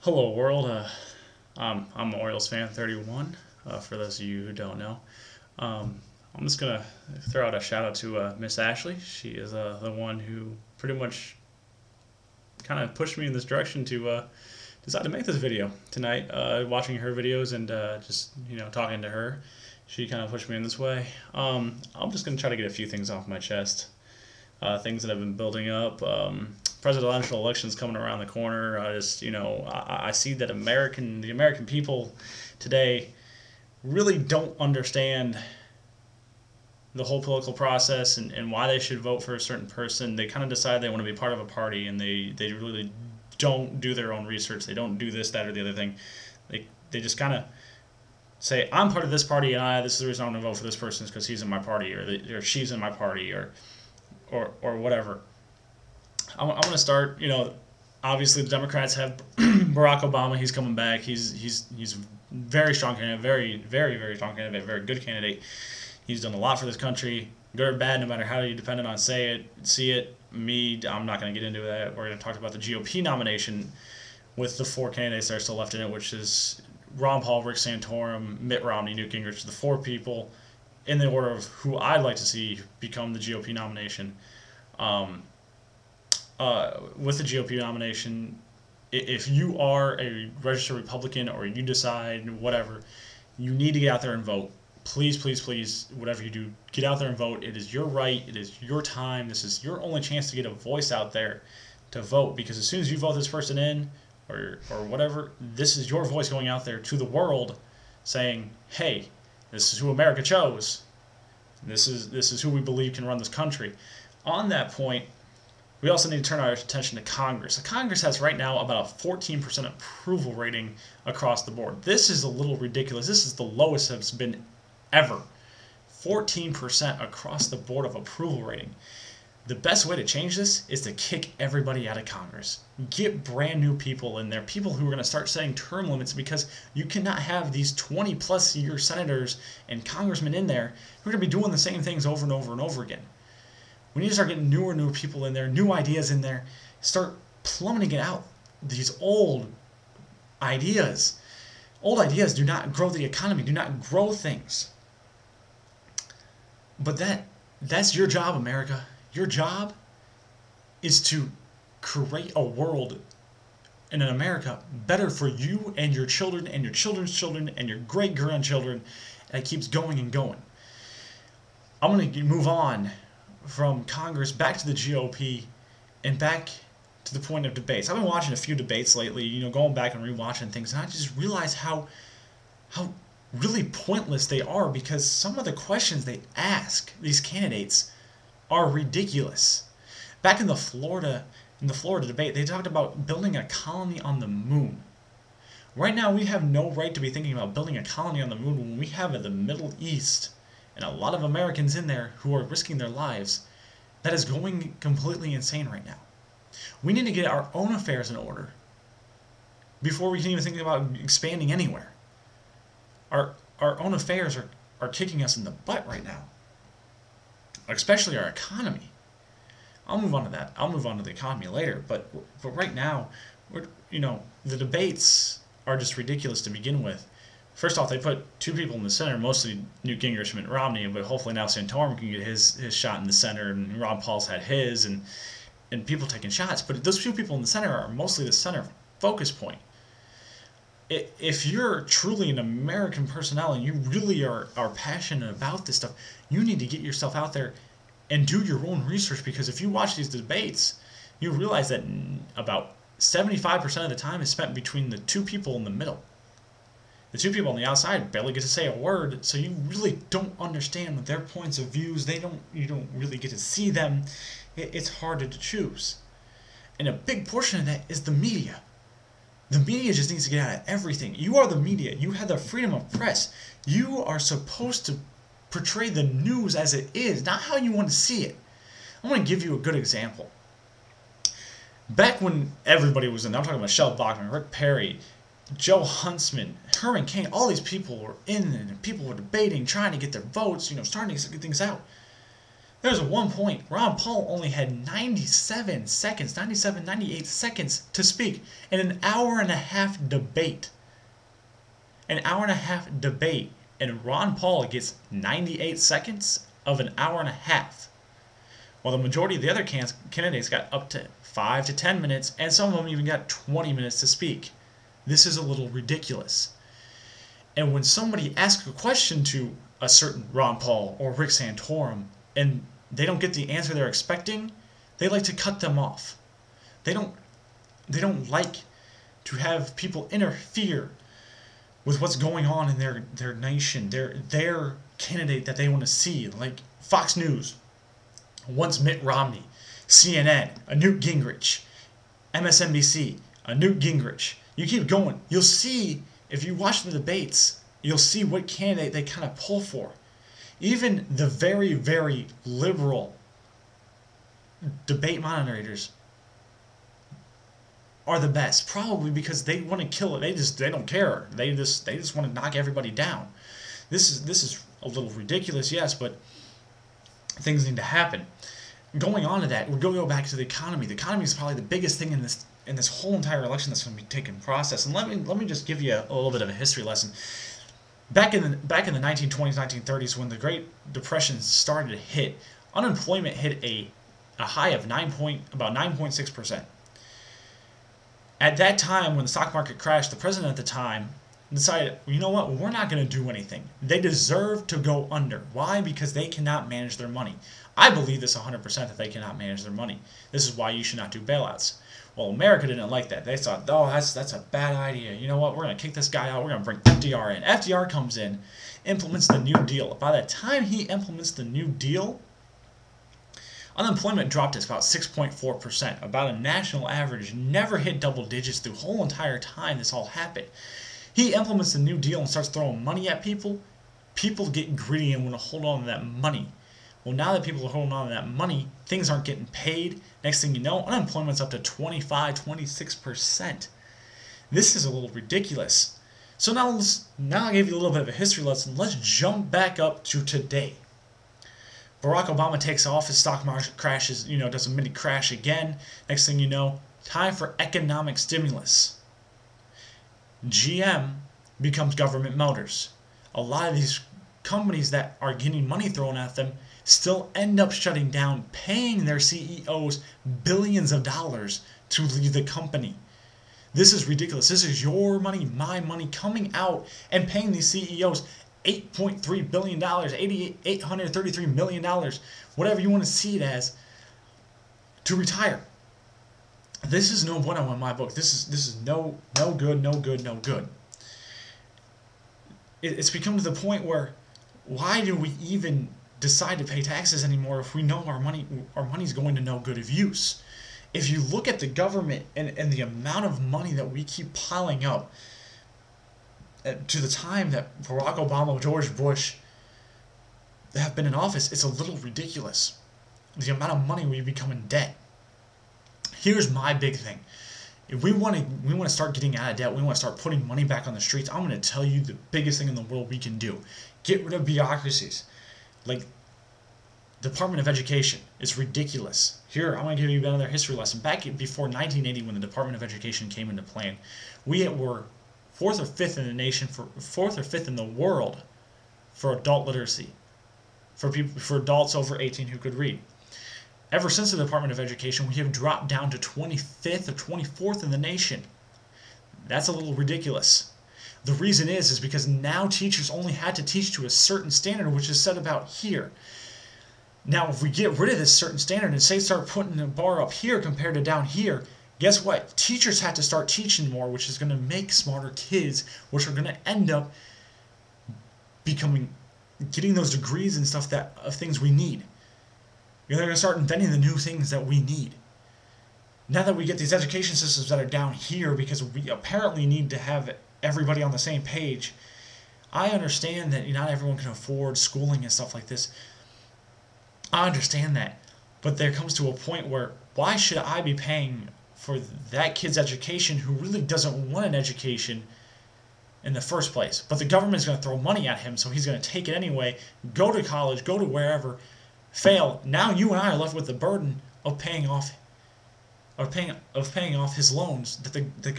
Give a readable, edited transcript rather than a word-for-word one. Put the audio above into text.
Hello, world. I'm an Orioles fan, 31. For those of you who don't know, I'm just gonna throw out a shout out to Miss Ashley. She is the one who pretty much kind of pushed me in this direction to decide to make this video tonight. Watching her videos and just talking to her, she kind of pushed me in this way. I'm just gonna try to get a few things off my chest. Things that have been building up. Presidential elections coming around the corner. I see that the American people today really don't understand the whole political process and why they should vote for a certain person. They kind of decide they want to be part of a party, and they really don't do their own research. They don't do this, that, or the other thing. They just kind of say, I'm part of this party, and this is the reason I'm going to vote for this person is because he's in my party, or she's in my party, or whatever. I want to start. Obviously the Democrats have Barack Obama. He's coming back. He's very strong candidate, very strong candidate, very good candidate. He's done a lot for this country, good or bad, no matter how you depend on see it. I'm not going to get into that. We're going to talk about the GOP nomination with the four candidates that are still left in it, which is Ron Paul, Rick Santorum, Mitt Romney, Newt Gingrich, the four people in the order of who I'd like to see become the GOP nomination. With the GOP nomination, if you are a registered Republican or you decide whatever, you need to get out there and vote. Please, please, please, whatever you do, get out there and vote. It is your right. It is your time. This is your only chance to get a voice out there to vote, because as soon as you vote this person in or whatever, this is your voice going out there to the world saying, hey, this is who America chose. This is who we believe can run this country. On that point, we also need to turn our attention to Congress. The Congress has right now about a 14% approval rating across the board. This is a little ridiculous. This is the lowest it's been ever. 14% across the board of approval rating. The best way to change this is to kick everybody out of Congress. Get brand new people in there, people who are going to start setting term limits, because you cannot have these 20-plus year senators and congressmen in there who are going to be doing the same things over and over and over again. We need to start getting newer people in there, new ideas in there, start plummeting it out. These old ideas. Old ideas do not grow the economy, do not grow things. But that's your job, America. Your job is to create a world in an America better for you and your children and your children's children and your great-grandchildren, and it keeps going and going. I'm going to move on from Congress back to the GOP and back to the point of debates. I've been watching a few debates lately, going back and rewatching things, and I just realized how really pointless they are, because some of the questions they ask these candidates are ridiculous. Back in the Florida debate, they talked about building a colony on the moon. Right now, we have no right to be thinking about building a colony on the moon when we have the Middle East and a lot of Americans in there who are risking their lives. That is going completely insane right now. We need to get our own affairs in order before we can even think about expanding anywhere. Our own affairs are kicking us in the butt right now, especially our economy. I'll move on to that. I'll move on to the economy later, but right now, the debates are just ridiculous to begin with. First off, they put two people in the center, mostly Newt Gingrich and Mitt Romney, but hopefully now Santorum can get his shot in the center, and Ron Paul's had his, and people taking shots. But those two people in the center are mostly the center focus point. If you're truly an American personality and you really are passionate about this stuff, you need to get yourself out there and do your own research, because if you watch these debates, you realize that about 75% of the time is spent between the two people in the middle. The two people on the outside barely get to say a word, so you really don't understand their points of views. You don't really get to see them. It's harder to choose. And a big portion of that is the media. The media just needs to get out of everything. You are the media. You have the freedom of press. You are supposed to portray the news as it is, not how you want to see it. I'm going to give you a good example. Back when everybody was in, I'm talking about Michelle Bachmann, Rick Perry, Joe Huntsman, Herman Cain, all these people were in, and people were debating, trying to get their votes, starting to get things out. There was one point Ron Paul only had 97 seconds, 97, 98 seconds to speak in an hour and a half debate. An hour and a half debate, and Ron Paul gets 98 seconds of an hour and a half. While the majority of the other candidates got up to 5 to 10 minutes, and some of them even got 20 minutes to speak. This is a little ridiculous. And when somebody asks a question to a certain Ron Paul or Rick Santorum, and they don't get the answer they're expecting, they like to cut them off. They don't like to have people interfere with what's going on in their nation, their candidate that they want to see, like Fox News wants Mitt Romney, CNN, a Newt Gingrich, MSNBC, a Newt Gingrich. You keep going. You'll see, if you watch the debates, you'll see what candidate they kind of pull for. Even the very, very liberal debate moderators are the best, probably because they want to kill it. They don't care. They just want to knock everybody down. This is a little ridiculous, yes, but things need to happen. Going on to that, we're going to go back to the economy. The economy is probably the biggest thing in this whole entire election that's going to be taking process. And let me just give you a little bit of a history lesson. Back in the 1920s, 1930s, when the Great Depression started to hit, unemployment hit a high of about 9.6%. At that time, when the stock market crashed, the president at the time decided, you know what, we're not going to do anything. They deserve to go under. Why? Because they cannot manage their money. I believe this 100% that they cannot manage their money. This is why you should not do bailouts. Well, America didn't like that. They thought, oh, that's a bad idea. You know what, we're going to kick this guy out. We're going to bring FDR in. FDR comes in, implements the New Deal. By the time he implements the New Deal, unemployment dropped to about 6.4%, about a national average. Never hit double digits the whole entire time this all happened. He implements the New Deal and starts throwing money at people. People get greedy and want to hold on to that money. Well, now that people are holding on to that money, things aren't getting paid. Next thing you know, unemployment's up to 25, 26%. This is a little ridiculous. So now I gave you a little bit of a history lesson. Let's jump back up to today. Barack Obama takes office, stock market crashes, does a mini crash again. Next thing you know, time for economic stimulus. GM becomes Government Motors. A lot of these companies that are getting money thrown at them still end up shutting down, paying their CEOs billions of dollars to leave the company. This is ridiculous. This is your money, my money, coming out and paying these CEOs $8.3 billion, $833 million, whatever you want to see it as, to retire. This is no bueno in my book. This is no good. It's become to the point where, why do we even decide to pay taxes anymore if we know our money's going to no good of use? If you look at the government and the amount of money that we keep piling up, to the time that Barack Obama, George Bush have been in office, it's a little ridiculous. The amount of money we become in debt. Here's my big thing. If we want to start getting out of debt, we want to start putting money back on the streets, I'm going to tell you the biggest thing in the world we can do. Get rid of bureaucracies. Like Department of Education is ridiculous. Here, I'm going to give you another history lesson. Back before 1980, when the Department of Education came into plan, we were fourth or fifth in the nation, fourth or fifth in the world for adult literacy, for adults over 18 who could read. Ever since the Department of Education, we have dropped down to 25th or 24th in the nation. That's a little ridiculous. The reason is because now teachers only had to teach to a certain standard, which is set about here. Now, if we get rid of this certain standard and say start putting the bar up here compared to down here, guess what? Teachers have to start teaching more, which is going to make smarter kids, which are going to end up getting those degrees and stuff of things we need. They're going to start inventing the new things that we need. Now that we get these education systems that are down here, because we apparently need to have everybody on the same page, I understand that not everyone can afford schooling and stuff like this. I understand that. But there comes to a point where, why should I be paying for that kid's education who really doesn't want an education in the first place? But the government is going to throw money at him, so he's going to take it anyway, go to college, go to wherever, fail, now you and I are left with the burden of paying off his loans that the